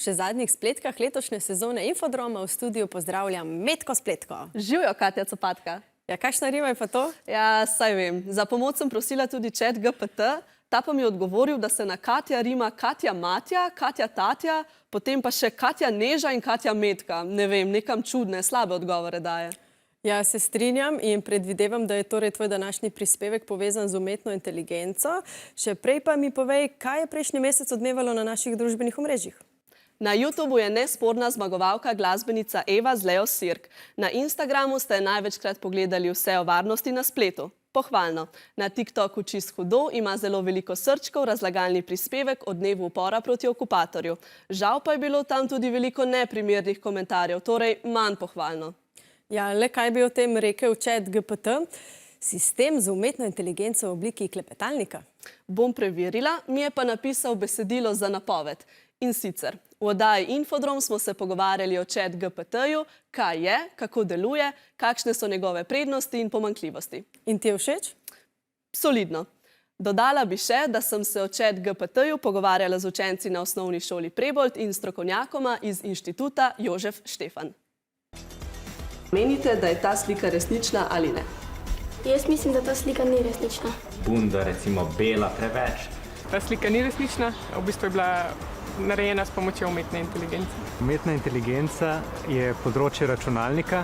še zadnjih spletkah letošnje sezone Infodroma v studiu pozdravljam Metko Spletko. Živijo, Katja Copatka. Ja, kakšna rima je pa to? Ja, saj vem. Za pomoč sem prosila tudi chat GPT, ta pa mi je odgovoril, da se na Katja rima Katja Matja, Katja Tatja, potem pa še Katja Neža in Katja Metka. Ne vem, nekam čudne, slabe odgovore daje. Ja, se strinjam in predvidevam, da je torej tvoj današnji prispevek povezan z umetno inteligenco. Še prej pa mi povej, kaj je prejšnji mesec odmevalo na naših družbenih omrežjih? Na YouTubeu je nesporna zmagovalka glasbenica Eva z Leo Sirk. Na Instagramu ste največkrat pogledali vse o varnosti na spletu. Pohvalno. Na TikToku čist hudo ima zelo veliko srčkov razlagalni prispevek o dnevu upora proti okupatorju. Žal pa je bilo tam tudi veliko neprimernih komentarjev, torej manj pohvalno. Ja, le kaj bi o tem rekel chat GPT? Sistem z umetno inteligenco v obliki klepetalnika. Bom preverila, mi je pa napisal besedilo za napoved. In sicer, v oddaji Infodrom smo se pogovarjali o chat GPT-ju, kaj je, kako deluje, kakšne so njegove prednosti in pomanjkljivosti. In ti je všeč? Solidno. Dodala bi še, da sem se o chat GPT-ju pogovarjala z učenci na osnovni šoli Prebold in strokovnjakoma iz inštituta Jožef Štefan. Menite, da je ta slika resnična ali ne? Jaz mislim, da ta slika ni resnična. Bunda, recimo, bela preveč. Ta slika ni resnična, v bistvu je bila narejena s pomočjo umetne inteligence. Umetna inteligenca je področje računalnika,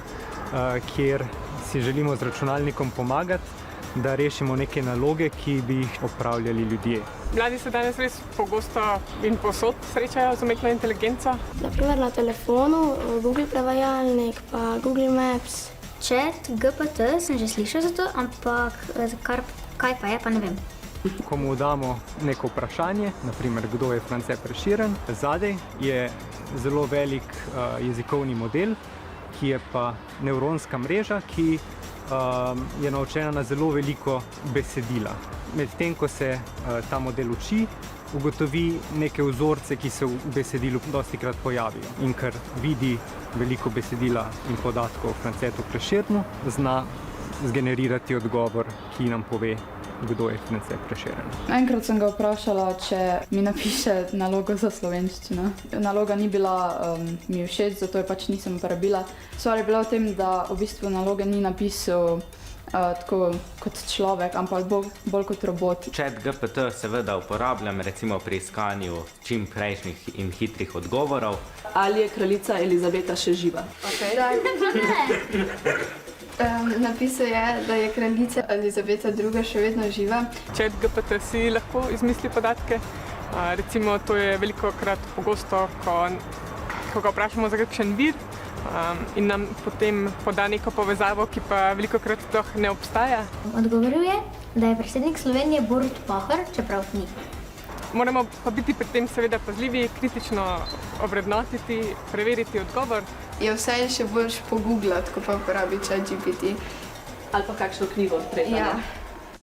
kjer si želimo z računalnikom pomagati, da rešimo neke naloge, ki bi jih opravljali ljudje. Mladi se danes res pogosto in povsod srečajo z umetno inteligenco. Naprimer na telefonu, Google prevajalnik, pa Google Maps. Chat GPT sem že slišal za to, ampak kaj pa je, pa ne vem. Ko mu damo neko vprašanje, naprimer, kdo je France Prešeren, zadaj je zelo velik jezikovni model, ki je pa nevronska mreža, ki je naučena na zelo veliko besedila. Medtem, ko se ta model uči, ugotovi neke vzorce, ki se v besedilu dostikrat pojavijo. In ker vidi veliko besedila in podatkov o Francetu Prešernu, zna zgenerirati odgovor, ki nam pove, kdo je France Prešeren. Enkrat sem ga vprašala, če mi napiše nalogo za slovenščino. Naloga ni bila mi všeč, zato jo pač nisem uporabila. Stvar je bila v tem, da v bistvu naloge ni napisal tako kot človek, ampak bolj kot robot. Chat GPT seveda uporabljam recimo pri iskanju čim prejšnjih in hitrih odgovorov. Ali je kraljica Elizabeta še živa? Napisal je, da je kraljica Elizabeta II. Še vedno živa. Chat GPT si lahko izmisli podatke. Recimo, to je velikokrat pogosto, ko ga vprašamo za kakšen vir in nam potem poda neko povezavo, ki pa velikokrat sploh ne obstaja. Odgovoril je, da je predsednik Slovenije Borut Pahor, čeprav ni. Moramo pa biti pri tem seveda pazljivi, kritično ovrednotiti, preveriti odgovor. Je vse še boljš pogooglati, ko pa uporabi chat GPT. Ali pa kakšno knjigo odpreti. Ja.